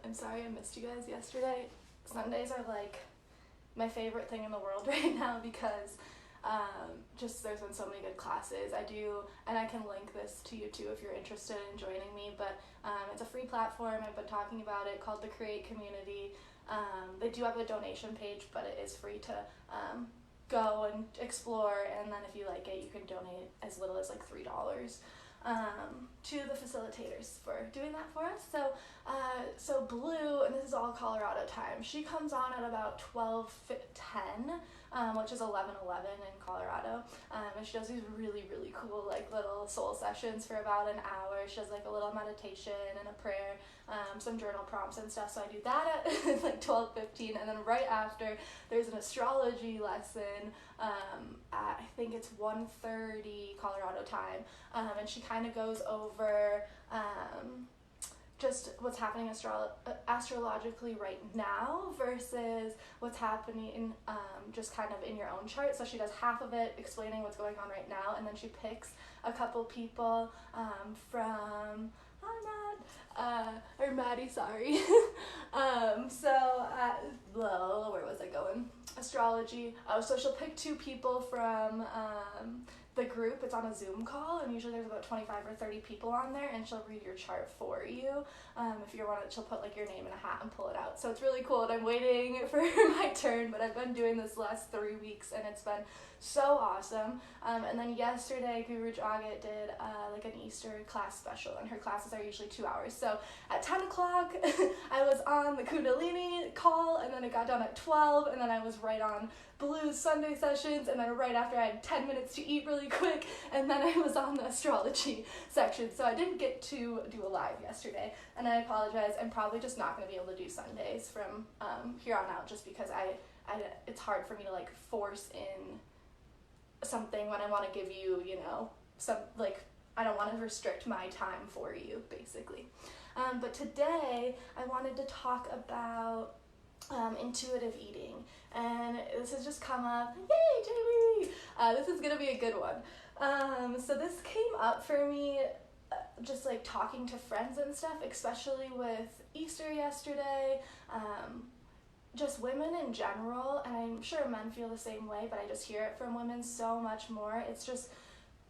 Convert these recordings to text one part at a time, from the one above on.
I'm sorry I missed you guys yesterday. Sundays are like my favorite thing in the world right now because just there's been so many good classes. I do, and I can link this to you too if you're interested in joining me, but it's a free platform. I've been talking about it, called the Create Community. They do have a donation page, but it is free to go and explore, and then if you like it, you can donate as little as like $3 to the facilitators for doing that for us. So Blue, and this is all Colorado time, she comes on at about 12:10, which is 11:11 in Colorado, and she does these really, really cool like little soul sessions for about an hour. She does like a little meditation and a prayer, some journal prompts and stuff. So I do that at like 12:15, and then right after there's an astrology lesson at, I think it's 1:30 Colorado time, and she kind of goes over just what's happening astrologically right now versus what's happening just kind of in your own chart. So she does half of it explaining what's going on right now, and then she picks a couple people from or Maddie, sorry. Where was I going? Astrology. Oh, so she'll pick two people from the group. It's on a Zoom call, and usually there's about 25 or 30 people on there, and she'll read your chart for you. If you want it, she'll put like your name in a hat and pull it out. So it's really cool, and I'm waiting for my turn, but I've been doing this last 3 weeks, and it's been so awesome. And then yesterday, Guru Jagat did like an Easter class special, and her classes are usually 2 hours. So at 10 o'clock, I was on the Kundalini call, and then it got done at 12, and then I was right on Blue's Sunday sessions, and then right after I had 10 minutes to eat really quick, and then I was on the astrology section. So I didn't get to do a live yesterday, and I apologize. I'm probably just not going to be able to do Sundays from here on out, just because it's hard for me to like force in something when I want to give you, some, like, I don't want to restrict my time for you, basically. But today I wanted to talk about intuitive eating, and this has just come up. Yay, Jamie! This is gonna be a good one. So this came up for me just like talking to friends and stuff, especially with Easter yesterday, just women in general, and I'm sure men feel the same way, but I just hear it from women so much more. It's just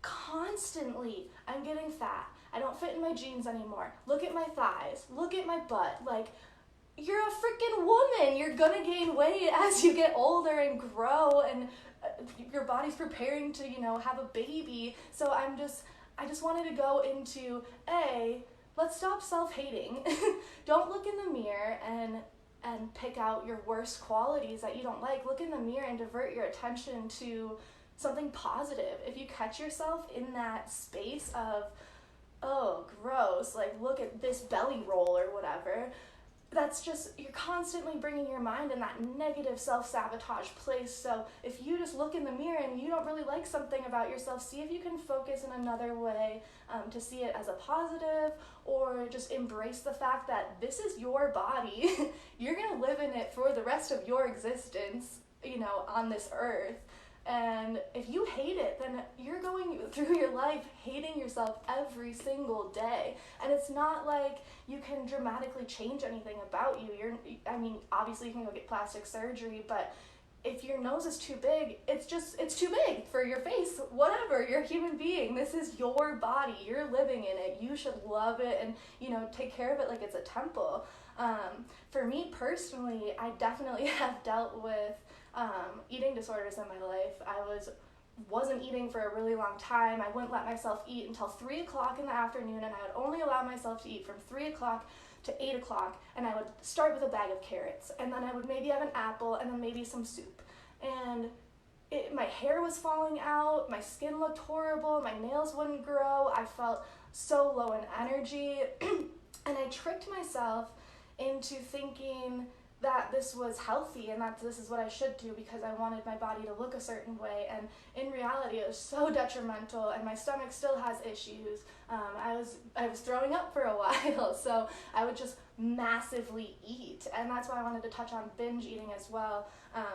constantly, I'm getting fat, I don't fit in my jeans anymore, look at my thighs, look at my butt. Like, you're a freaking woman. You're gonna gain weight as you get older and grow, and your body's preparing to, have a baby. So I just wanted to go into, let's stop self-hating. Don't look in the mirror and pick out your worst qualities that you don't like. Look in the mirror and divert your attention to something positive. If you catch yourself in that space of, oh, gross, like, look at this belly roll or whatever, that's just, you're constantly bringing your mind in that negative self-sabotage place. So if you just look in the mirror and you don't really like something about yourself, see if you can focus in another way to see it as a positive, or just embrace the fact that this is your body. You're going to live in it for the rest of your existence, on this earth. And if you hate it, then you're going through your life hating yourself every single day. And it's not like you can dramatically change anything about you. Obviously you can go get plastic surgery, but if your nose is too big, it's too big for your face. Whatever, you're a human being. This is your body. You're living in it. You should love it and, take care of it like it's a temple. For me personally, I definitely have dealt with eating disorders in my life. I wasn't eating for a really long time. I wouldn't let myself eat until 3 o'clock in the afternoon, and I would only allow myself to eat from 3 o'clock to 8 o'clock, and I would start with a bag of carrots, and then I would maybe have an apple, and then maybe some soup. And my hair was falling out, my skin looked horrible, my nails wouldn't grow, I felt so low in energy, and I tricked myself into thinking that this was healthy and that this is what I should do because I wanted my body to look a certain way, and in reality it was so detrimental, and my stomach still has issues. I was throwing up for a while, so I would just massively eat, and that's why I wanted to touch on binge eating as well.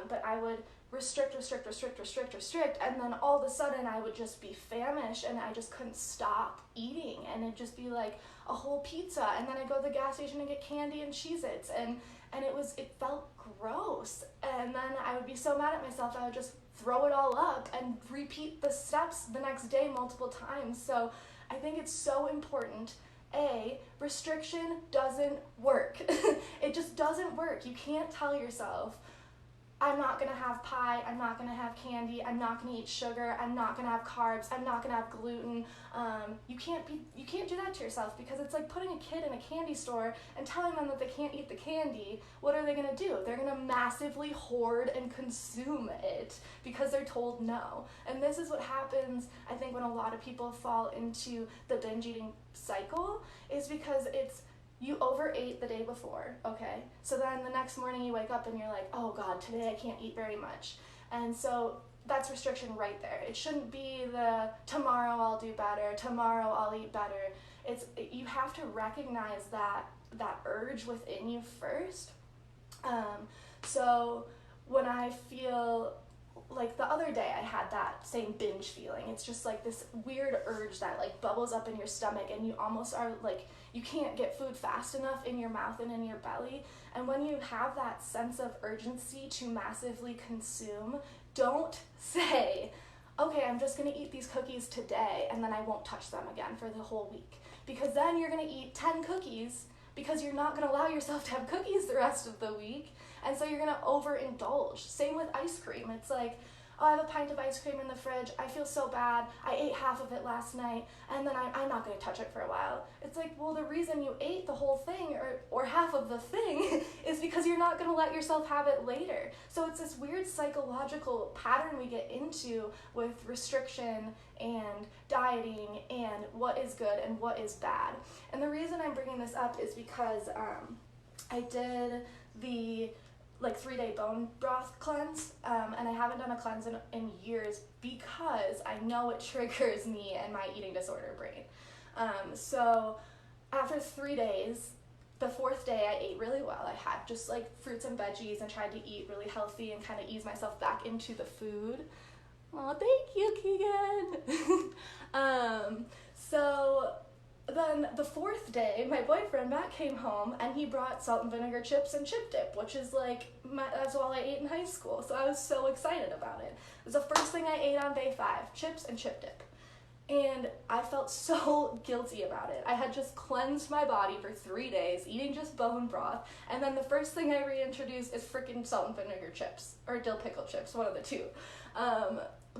But I would restrict, and then all of a sudden I would just be famished and I just couldn't stop eating, and it'd just be like a whole pizza, and then I'd go to the gas station and get candy and Cheez-Its, and it felt gross, and then I would be so mad at myself I would just throw it all up and repeat the steps the next day multiple times. So I think it's so important. Restriction doesn't work. It just doesn't work. You can't tell yourself, I'm not gonna have pie, I'm not gonna have candy, I'm not gonna eat sugar, I'm not gonna have carbs, I'm not gonna have gluten. You can't do that to yourself, because it's like putting a kid in a candy store and telling them that they can't eat the candy. What are they gonna do? They're gonna massively hoard and consume it because they're told no. And this is what happens, I think, when a lot of people fall into the binge eating cycle, is because you overate the day before, okay? So then the next morning you wake up and you're like, oh God, today I can't eat very much. And so that's restriction right there. It shouldn't be the tomorrow I'll do better, tomorrow I'll eat better. You have to recognize that urge within you first. So when I feel like the other day I had that same binge feeling. It's just like this weird urge that like bubbles up in your stomach, and you almost are like, you can't get food fast enough in your mouth and in your belly. And when you have that sense of urgency to massively consume, don't say, okay, I'm just gonna eat these cookies today and then I won't touch them again for the whole week. Because then you're gonna eat 10 cookies because you're not gonna allow yourself to have cookies the rest of the week. And so you're gonna overindulge. Same with ice cream. It's like, oh, I have a pint of ice cream in the fridge. I feel so bad. I ate half of it last night, and then I'm not gonna touch it for a while. It's like, well, the reason you ate the whole thing or half of the thing is because you're not gonna let yourself have it later. So it's this weird psychological pattern we get into with restriction and dieting and what is good and what is bad. And the reason I'm bringing this up is because I did the 3-day bone broth cleanse, and I haven't done a cleanse in years because I know it triggers me and my eating disorder brain. So after 3 days, the 4th day I ate really well. I had just like fruits and veggies and tried to eat really healthy and kind of ease myself back into the food. Oh, thank you, Keegan. So then the 4th day, my boyfriend Matt came home and he brought salt and vinegar chips and chip dip, which is like, that's all I ate in high school. So I was so excited about it. It was the first thing I ate on day 5, chips and chip dip. And I felt so guilty about it. I had just cleansed my body for 3 days, eating just bone broth, and then the first thing I reintroduced is freaking salt and vinegar chips, or dill pickle chips, one of the two.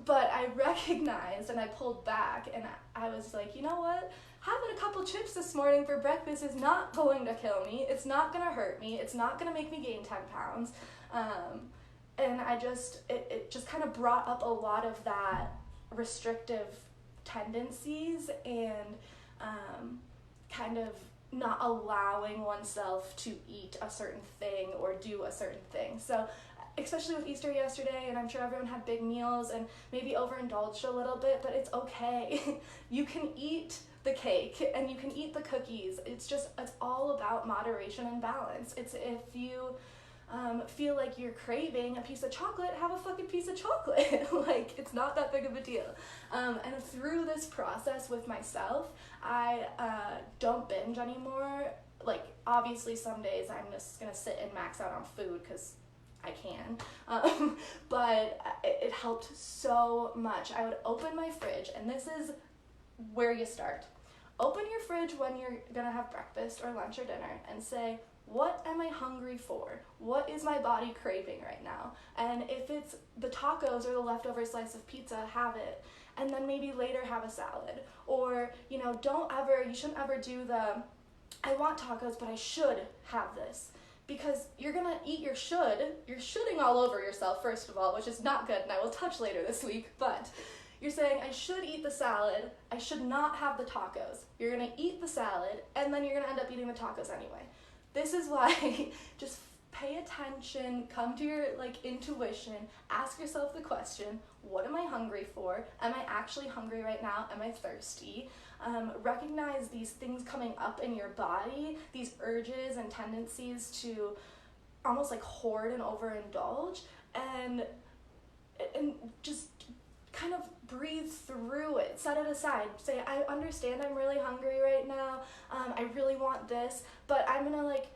But I recognized and I pulled back, and I was like, you know what? Having a couple chips this morning for breakfast is not going to kill me. It's not going to hurt me. It's not going to make me gain 10 pounds. And it just kind of brought up a lot of that restrictive tendencies and kind of not allowing oneself to eat a certain thing or do a certain thing. So especially with Easter yesterday, and I'm sure everyone had big meals and maybe overindulged a little bit, but it's okay. You can eat the cake and you can eat the cookies. It's all about moderation and balance. It's if you feel like you're craving a piece of chocolate, have a fucking piece of chocolate. Like, it's not that big of a deal. And through this process with myself, I don't binge anymore. Like, obviously some days I'm just gonna sit and max out on food because I can, but it helped so much. I would open my fridge, and this is where you start. Open your fridge when you're gonna have breakfast or lunch or dinner and say, what am I hungry for? What is my body craving right now? And if it's the tacos or the leftover slice of pizza, have it. And then maybe later have a salad. Or, you shouldn't ever do I want tacos, but I should have this. Because you're gonna eat you're shooting all over yourself, first of all, which is not good, and I will touch later this week, but you're saying, I should eat the salad, I should not have the tacos. You're gonna eat the salad, and then you're gonna end up eating the tacos anyway. This is why, just pay attention, come to your intuition, ask yourself the question, what am I hungry for? Am I actually hungry right now? Am I thirsty? Recognize these things coming up in your body, these urges and tendencies to almost hoard and overindulge, and and just kind of breathe through it, set it aside, say, I understand I'm really hungry right now, I really want this, but I'm gonna like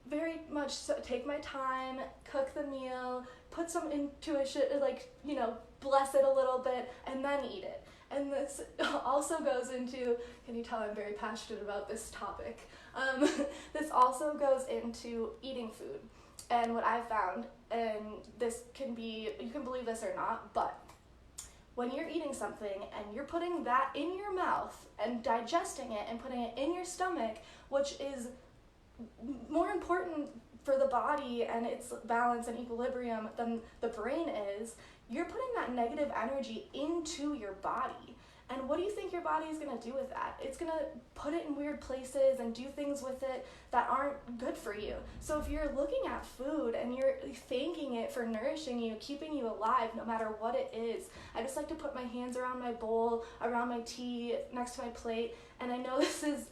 very much take my time, cook the meal, put some intuition, like, you know, bless it a little bit, and then eat it. And this also goes into, can you tell I'm very passionate about this topic? This also goes into eating food. And what I've found, and this can be, you can believe this or not, but when you're eating something and you're putting that in your mouth and digesting it and putting it in your stomach, which is more important for the body and its balance and equilibrium than the brain is, you're putting that negative energy into your body. And what do you think your body is going to do with that? It's going to put it in weird places and do things with it that aren't good for you. So if you're looking at food and you're thanking it for nourishing you, keeping you alive, no matter what it is, I just like to put my hands around my bowl, around my tea, next to my plate. And I know this is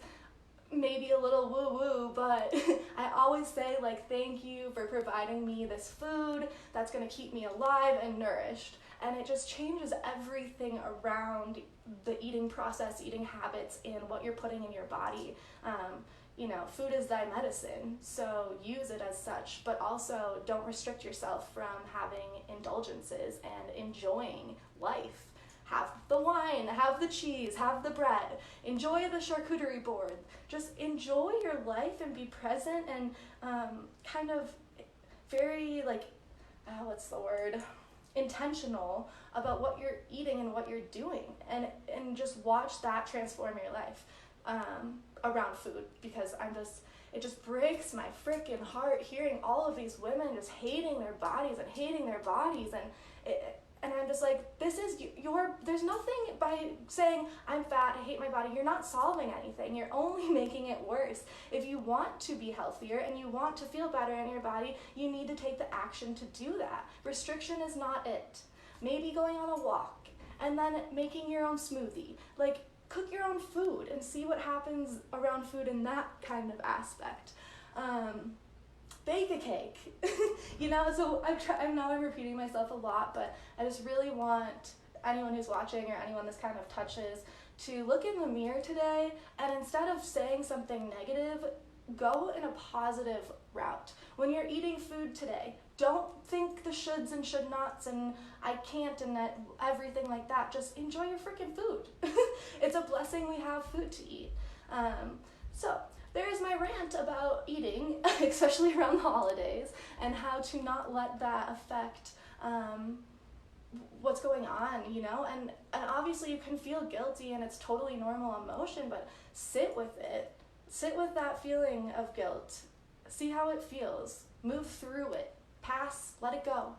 maybe a little woo-woo, but I always say, like, thank you for providing me this food that's going to keep me alive and nourished. And it just changes everything around the eating process, eating habits, and what you're putting in your body. You know, food is thy medicine, so use it as such, but also don't restrict yourself from having indulgences and enjoying life. Have the wine, have the cheese, have the bread, enjoy the charcuterie board. Just enjoy your life and be present and kind of very, like, what's the word? Intentional about what you're eating and what you're doing, and just watch that transform your life around food, because it just breaks my freaking heart hearing all of these women just hating their bodies and I'm just like, this is there's nothing by saying I'm fat, I hate my body, you're not solving anything, you're only making it worse. If you want to be healthier and you want to feel better in your body, you need to take the action to do that. Restriction is not it. Maybe going on a walk and then making your own smoothie. Like, cook your own food and see what happens around food in that kind of aspect. Bake a cake, you know, so I know I'm repeating myself a lot, but I just really want anyone who's watching or anyone this kind of touches to look in the mirror today, and instead of saying something negative, go in a positive route. When you're eating food today, don't think the shoulds and should nots and I can't and everything like that. Just enjoy your freaking food. It's a blessing we have food to eat. So there's my rant about eating, especially around the holidays, and how to not let that affect what's going on, you know? And obviously you can feel guilty and it's totally normal emotion, but sit with it. Sit with that feeling of guilt. See how it feels. Move through it. Pass, let it go.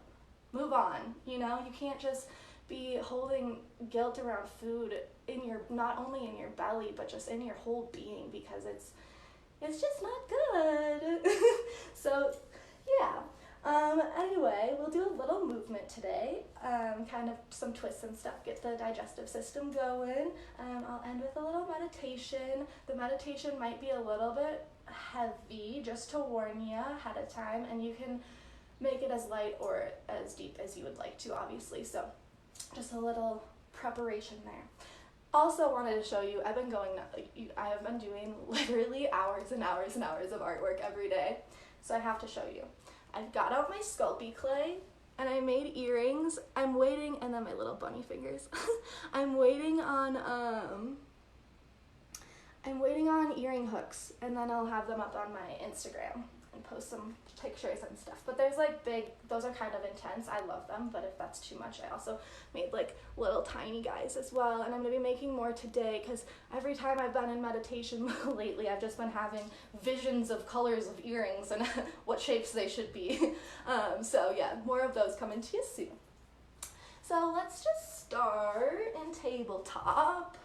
Move on, you know? You can't just be holding guilt around food not only in your belly, but just in your whole being, because it's just not good. So, yeah. Anyway, we'll do a little movement today, kind of some twists and stuff, get the digestive system going. I'll end with a little meditation. The meditation might be a little bit heavy, just to warn you ahead of time, and you can make it as light or as deep as you would like to, obviously. So, just a little preparation there. Also wanted to show you, I have been doing literally hours and hours and hours of artwork every day, so I have to show you. I've got out my Sculpey clay, and I made earrings. I'm waiting, and then my little bunny fingers. I'm waiting on earring hooks, and then I'll have them up on my Instagram and post some pictures and stuff. But there's like those are kind of intense. I love them, but if that's too much, I also made like little tiny guys as well, and I'm gonna be making more today, because every time I've been in meditation lately, I've just been having visions of colors of earrings and what shapes they should be. So yeah, more of those coming to you soon. So let's just start in tabletop.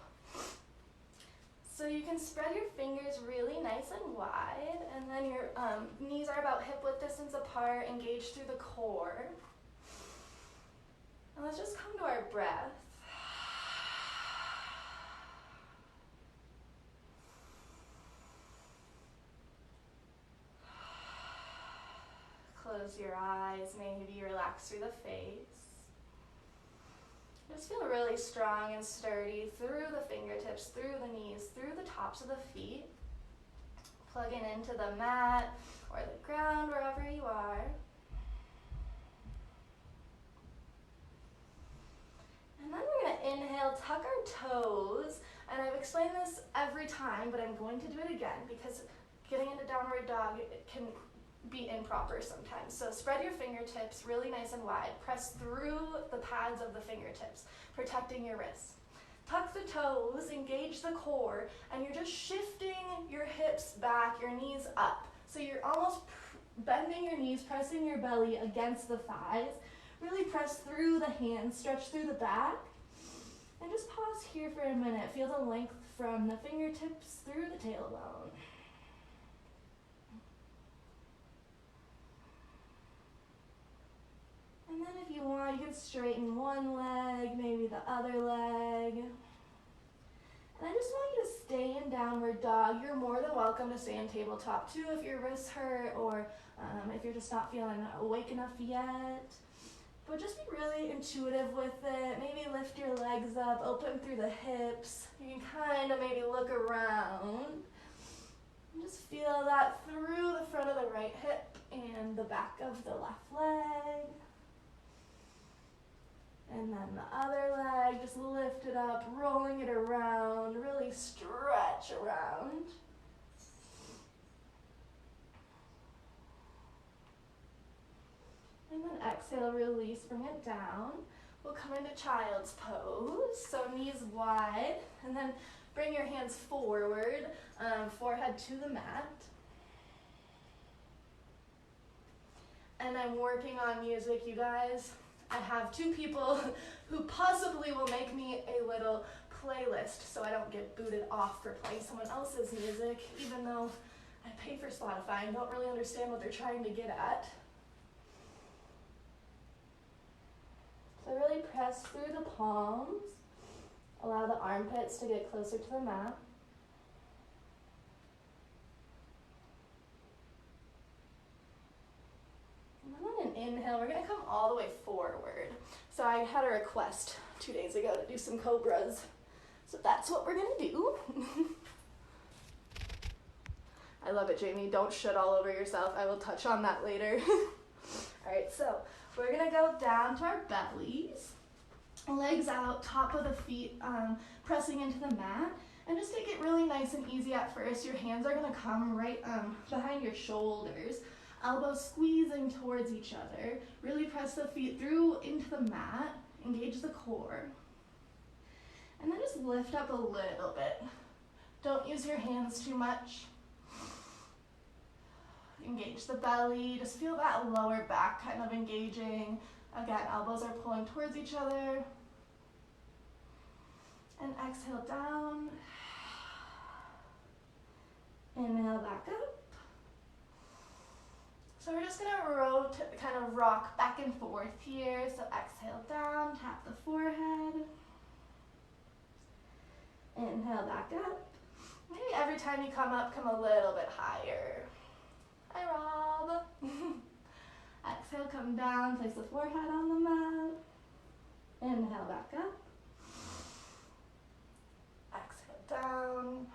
So you can spread your fingers really nice and wide, and then your knees are about hip-width distance apart, engaged through the core. And let's just come to our breath. Close your eyes, maybe relax through the face. Just feel really strong and sturdy through the fingertips, through the knees, through the tops of the feet. Plugging into the mat or the ground, wherever you are. And then we're going to inhale, tuck our toes. And I've explained this every time, but I'm going to do it again because getting into downward dog, it can be improper sometimes. So spread your fingertips really nice and wide. Press through the pads of the fingertips, protecting your wrists. Tuck the toes, engage the core, and you're just shifting your hips back, your knees up. So you're almost bending your knees, pressing your belly against the thighs. Really press through the hands, stretch through the back. And just pause here for a minute. Feel the length from the fingertips through the tailbone. And then if you want, you can straighten one leg, maybe the other leg. And I just want you to stay in downward dog. You're more than welcome to stay in tabletop too if your wrists hurt or if you're just not feeling awake enough yet. But just be really intuitive with it. Maybe lift your legs up, open through the hips. You can kind of maybe look around. And just feel that through the front of the right hip and the back of the left leg. And then the other leg, just lift it up, rolling it around, really stretch around. And then exhale, release, bring it down. We'll come into child's pose, so knees wide, and then bring your hands forward, forehead to the mat. And I'm working on music, you guys. I have 2 people who possibly will make me a little playlist so I don't get booted off for playing someone else's music, even though I pay for Spotify and don't really understand what they're trying to get at. So really press through the palms. Allow the armpits to get closer to the mat. And then on an inhale, we're going to come all the way forward. So I had a request 2 days ago to do some cobras. So that's what we're going to do. I love it, Jamie. Don't shit all over yourself. I will touch on that later. All right, so we're going to go down to our bellies. Legs out, top of the feet pressing into the mat. And just take it really nice and easy at first. Your hands are going to come right behind your shoulders. Elbows squeezing towards each other. Really press the feet through into the mat. Engage the core. And then just lift up a little bit. Don't use your hands too much. Engage the belly. Just feel that lower back kind of engaging. Again, elbows are pulling towards each other. And exhale down. Inhale back up. So we're just gonna kind of rock back and forth here. So exhale down, tap the forehead. Inhale back up. Maybe every time you come up, come a little bit higher. Hi, Rob. Exhale, come down, place the forehead on the mat. Inhale back up. Exhale down.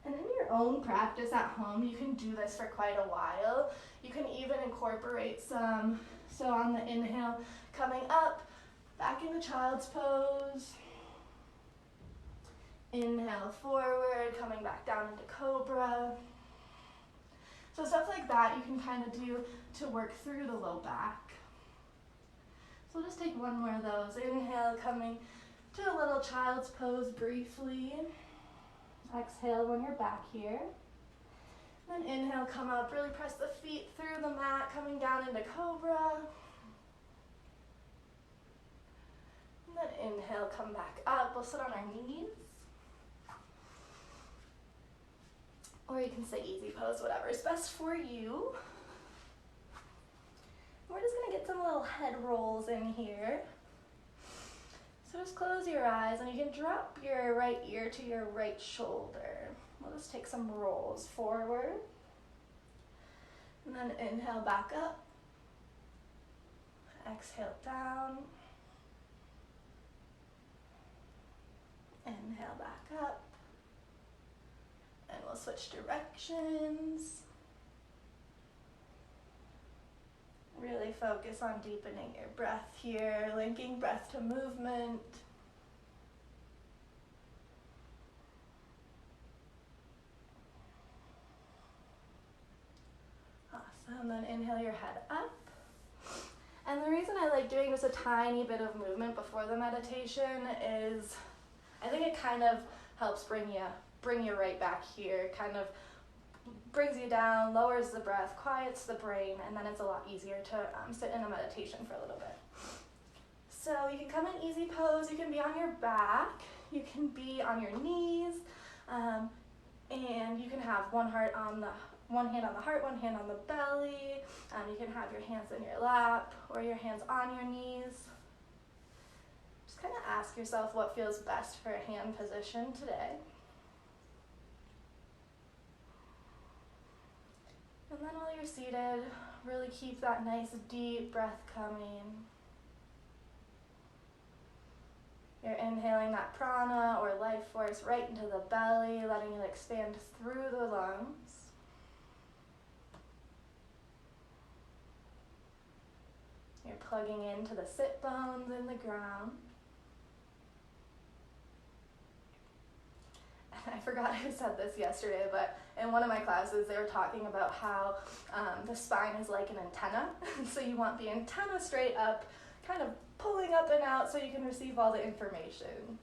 And in your own practice at home, you can do this for quite a while. You can even incorporate some. So on the inhale, coming up, back into child's pose. Inhale forward, coming back down into cobra. So stuff like that you can kind of do to work through the low back. So we'll just take one more of those. Inhale, coming to a little child's pose briefly. Exhale when you're back here. Then inhale, come up, really press the feet through the mat, coming down into cobra. And then inhale, come back up. We'll sit on our knees. Or you can say easy pose, whatever is best for you. We're just gonna get some little head rolls in here. So just close your eyes and you can drop your right ear to your right shoulder. We'll just take some rolls forward. And then inhale back up. Exhale down. Inhale back up. And we'll switch directions. Really focus on deepening your breath here, linking breath to movement. Awesome, then inhale your head up. And the reason I like doing just a tiny bit of movement before the meditation is I think it kind of helps bring you right back here, kind of brings you down, lowers the breath, quiets the brain, and then it's a lot easier to sit in a meditation for a little bit. So you can come in easy pose, you can be on your back, you can be on your knees, and you can have one hand on the heart, one hand on the belly. You can have your hands in your lap or your hands on your knees. Just kind of ask yourself what feels best for a hand position today. And then while you're seated, really keep that nice deep breath coming. You're inhaling that prana or life force right into the belly, letting it expand through the lungs. You're plugging into the sit bones in the ground. I forgot who said this yesterday, but in one of my classes they were talking about how the spine is like an antenna. So you want the antenna straight up, kind of pulling up and out so you can receive all the information.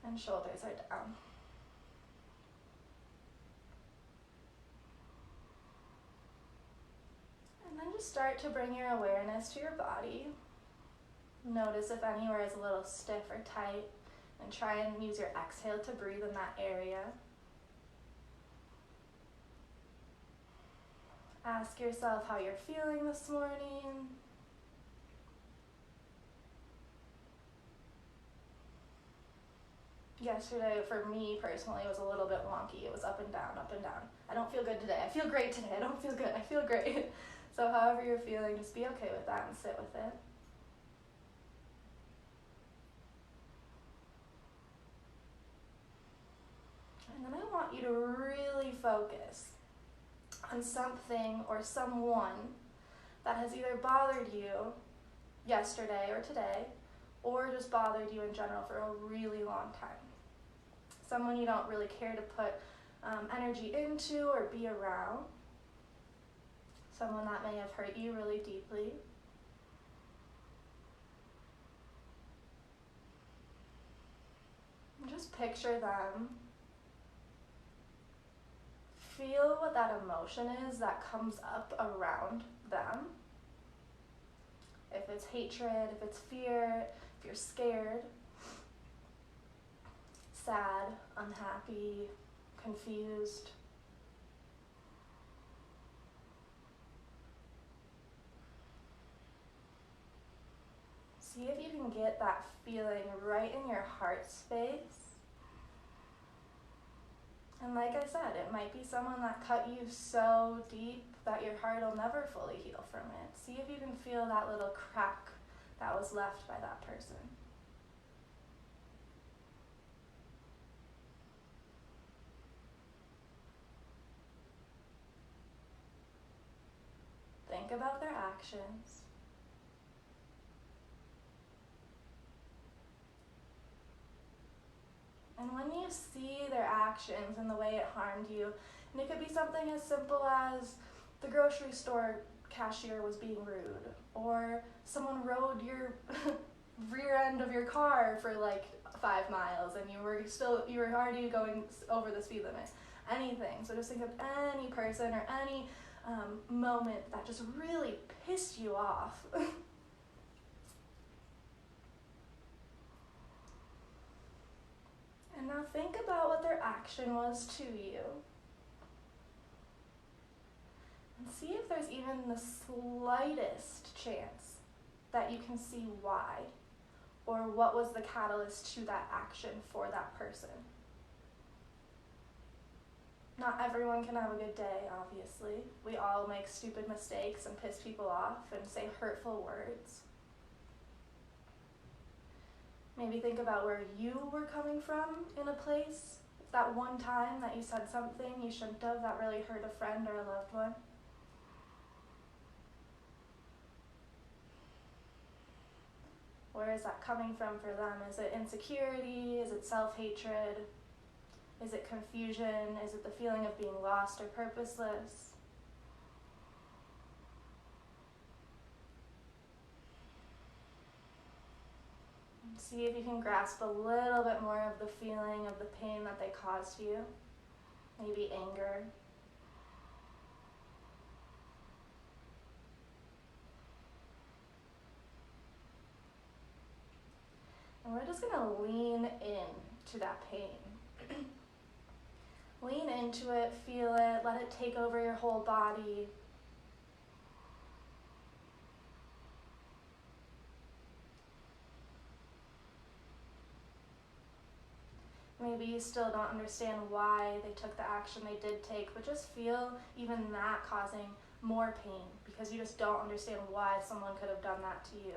And shoulders are down. And then just start to bring your awareness to your body. Notice if anywhere is a little stiff or tight. And try and use your exhale to breathe in that area. Ask yourself how you're feeling this morning. Yesterday, for me personally, was a little bit wonky. It was up and down, up and down. I don't feel good today. I feel great today. I don't feel good. I feel great. So however you're feeling, just be okay with that and sit with it. And then I want you to really focus on something or someone that has either bothered you yesterday or today, or just bothered you in general for a really long time. Someone you don't really care to put energy into or be around. Someone that may have hurt you really deeply. And just picture them. Feel what that emotion is that comes up around them. If it's hatred, if it's fear, if you're scared, sad, unhappy, confused. See if you can get that feeling right in your heart space. And like I said, it might be someone that cut you so deep that your heart will never fully heal from it. See if you can feel that little crack that was left by that person. Think about their actions. And when you see their actions and the way it harmed you, and it could be something as simple as the grocery store cashier was being rude, or someone rode your rear end of your car for like 5 miles and you were already going over the speed limit. Anything. So just think of any person or any moment that just really pissed you off. And now think about what their action was to you. And see if there's even the slightest chance that you can see why, or what was the catalyst to that action for that person. Not everyone can have a good day, obviously. We all make stupid mistakes and piss people off and say hurtful words. Maybe think about where you were coming from in a place. That one time that you said something you shouldn't have that really hurt a friend or a loved one. Where is that coming from for them? Is it insecurity? Is it self-hatred? Is it confusion? Is it the feeling of being lost or purposeless? See if you can grasp a little bit more of the feeling of the pain that they caused you. Maybe anger. And we're just going to lean in to that pain. Lean into it, feel it, let it take over your whole body. Maybe you still don't understand why they took the action they did take, but just feel even that causing more pain because you just don't understand why someone could have done that to you.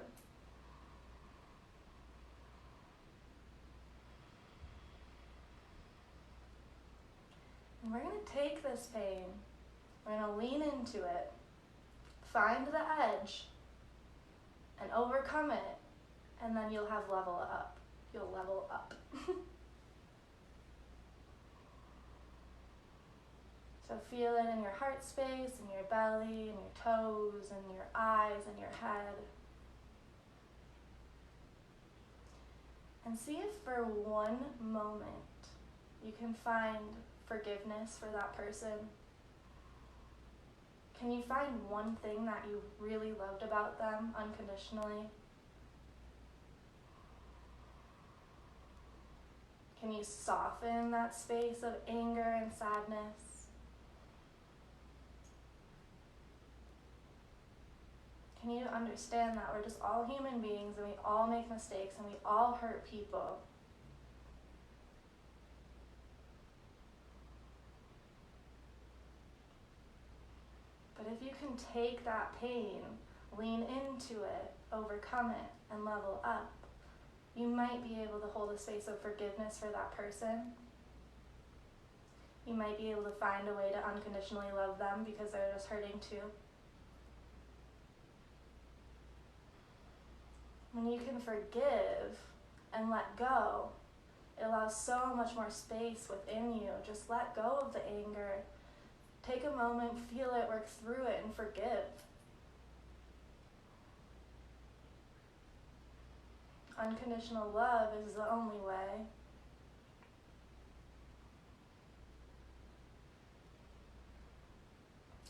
And we're going to take this pain, we're going to lean into it, find the edge, and overcome it, and then you'll have level up. You'll level up. So feel it in your heart space, in your belly, in your toes, in your eyes, in your head. And see if for one moment you can find forgiveness for that person. Can you find one thing that you really loved about them unconditionally? Can you soften that space of anger and sadness? Can you understand that we're just all human beings and we all make mistakes and we all hurt people? But if you can take that pain, lean into it, overcome it, and level up, you might be able to hold a space of forgiveness for that person. You might be able to find a way to unconditionally love them because they're just hurting too. When you can forgive and let go, it allows so much more space within you. Just let go of the anger. Take a moment, feel it, work through it, and forgive. Unconditional love is the only way.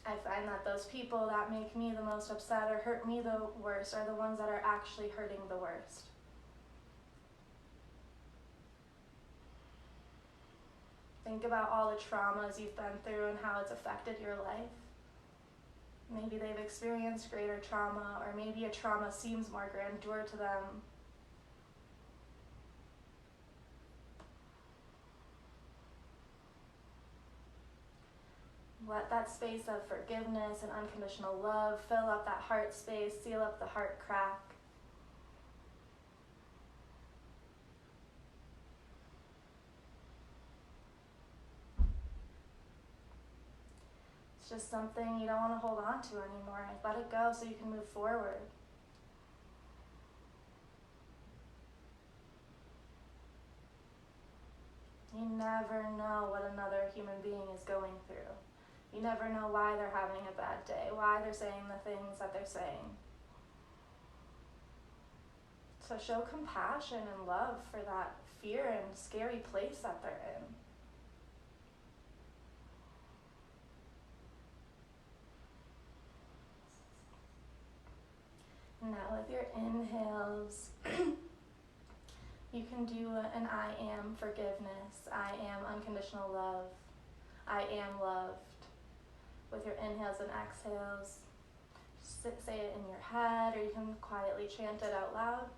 I find that those people that make me the most upset or hurt me the worst are the ones that are actually hurting the worst. Think about all the traumas you've been through and how it's affected your life. Maybe they've experienced greater trauma, or maybe a trauma seems more grandeur to them. Let that space of forgiveness and unconditional love fill up that heart space, seal up the heart crack. It's just something you don't want to hold on to anymore. Let it go so you can move forward. You never know what another human being is going through. You never know why they're having a bad day, why they're saying the things that they're saying. So show compassion and love for that fear and scary place that they're in. Now with your inhales, you can do an I am forgiveness, I am unconditional love, I am loved. With your inhales and exhales, say it in your head, or you can quietly chant it out loud.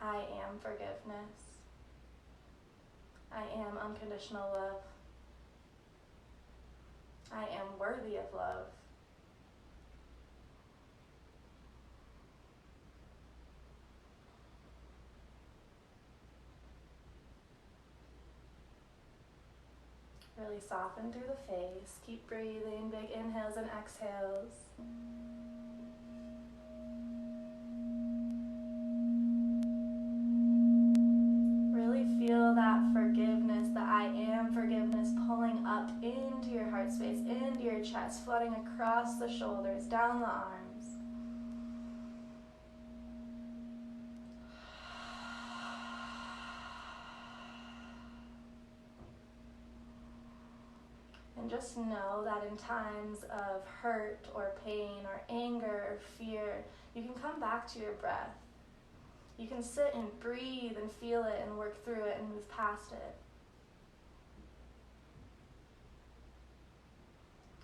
I am am forgiveness. I am unconditional love. I am worthy of love. Really soften through the face. Keep breathing, big inhales and exhales. Really feel that forgiveness, the I am forgiveness pulling up into your heart space, into your chest, flooding across the shoulders, down the arms. And just know that in times of hurt or pain or anger or fear, you can come back to your breath. You can sit and breathe and feel it and work through it and move past it.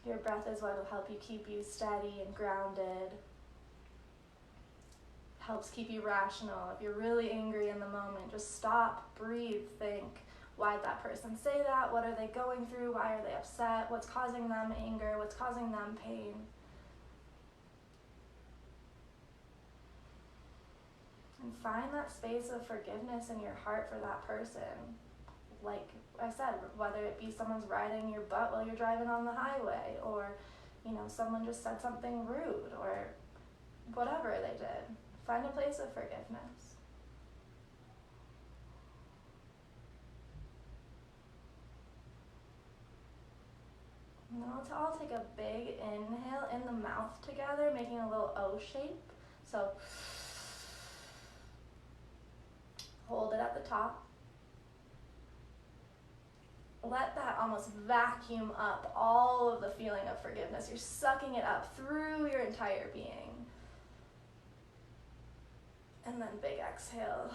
Your breath is what will help you keep you steady and grounded. Helps keep you rational. If you're really angry in the moment, just stop, breathe, think. Why did that person say that? What are they going through? Why are they upset? What's causing them anger? What's causing them pain? And find that space of forgiveness in your heart for that person. Like I said, whether it be someone's riding your butt while you're driving on the highway, or someone just said something rude, or whatever they did. Find a place of forgiveness. Now I'll take a big inhale in the mouth together, making a little O shape. So hold it at the top. Let that almost vacuum up all of the feeling of forgiveness. You're sucking it up through your entire being. And then big exhale.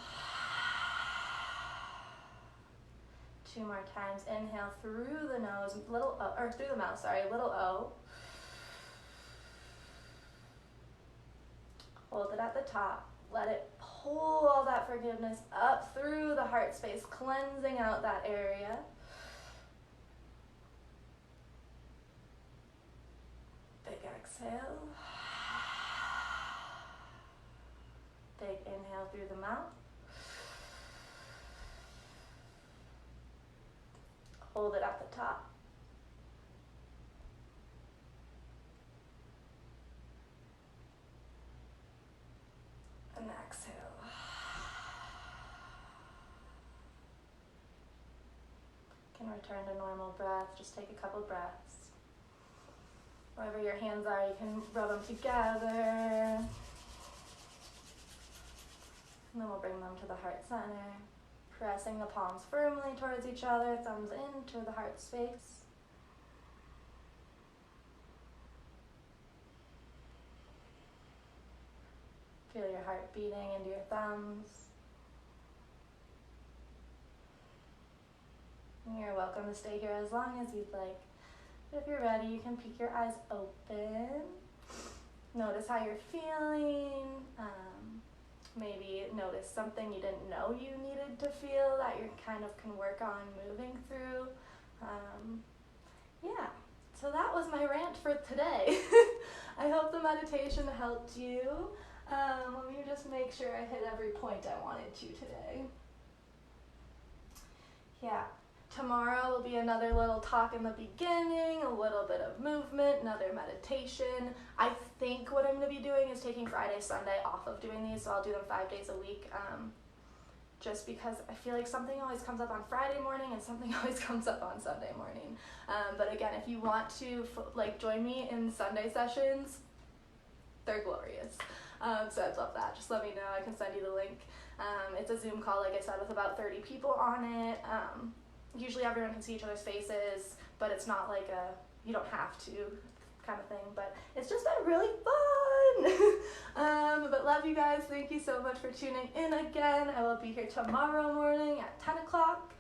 2 more times. Inhale through the nose, little O, or through the mouth, sorry, little O. Hold it at the top. Let it pull all that forgiveness up through the heart space, cleansing out that area. Big exhale. Big inhale through the mouth. Hold it at the top. And exhale. You can return to normal breath. Just take a couple breaths. Wherever your hands are, you can rub them together. And then we'll bring them to the heart center. Pressing the palms firmly towards each other, thumbs into the heart space. Feel your heart beating into your thumbs. And you're welcome to stay here as long as you'd like. But if you're ready, you can peek your eyes open. Notice how you're feeling. Maybe notice something you didn't know you needed to feel that you kind of can work on moving through. Yeah, so that was my rant for today. I hope the meditation helped you. Let me just make sure I hit every point I wanted to today. Yeah. Tomorrow will be another little talk in the beginning, a little bit of movement, another meditation. I think what I'm going to be doing is taking Friday, Sunday off of doing these, so I'll do them 5 days a week, just because I feel like something always comes up on Friday morning and something always comes up on Sunday morning. But again, if you want to join me in Sunday sessions, they're glorious. So I'd love that. Just let me know. I can send you the link. It's a Zoom call, like I said, with about 30 people on it. Usually everyone can see each other's faces, but it's not like you don't have to kind of thing, but it's just been really fun. But love you guys. Thank you so much for tuning in again. I will be here tomorrow morning at 10 o'clock.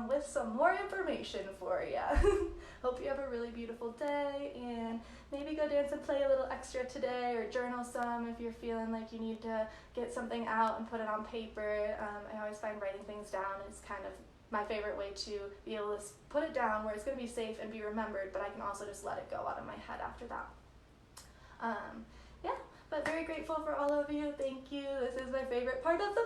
with some more information for you. Hope you have a really beautiful day, and maybe go dance and play a little extra today, or journal some if you're feeling like you need to get something out and put it on paper. I always find writing things down is kind of my favorite way to be able to put it down where it's going to be safe and be remembered, but I can also just let it go out of my head after that. Yeah, but very grateful for all of you. Thank you. This is my favorite part of the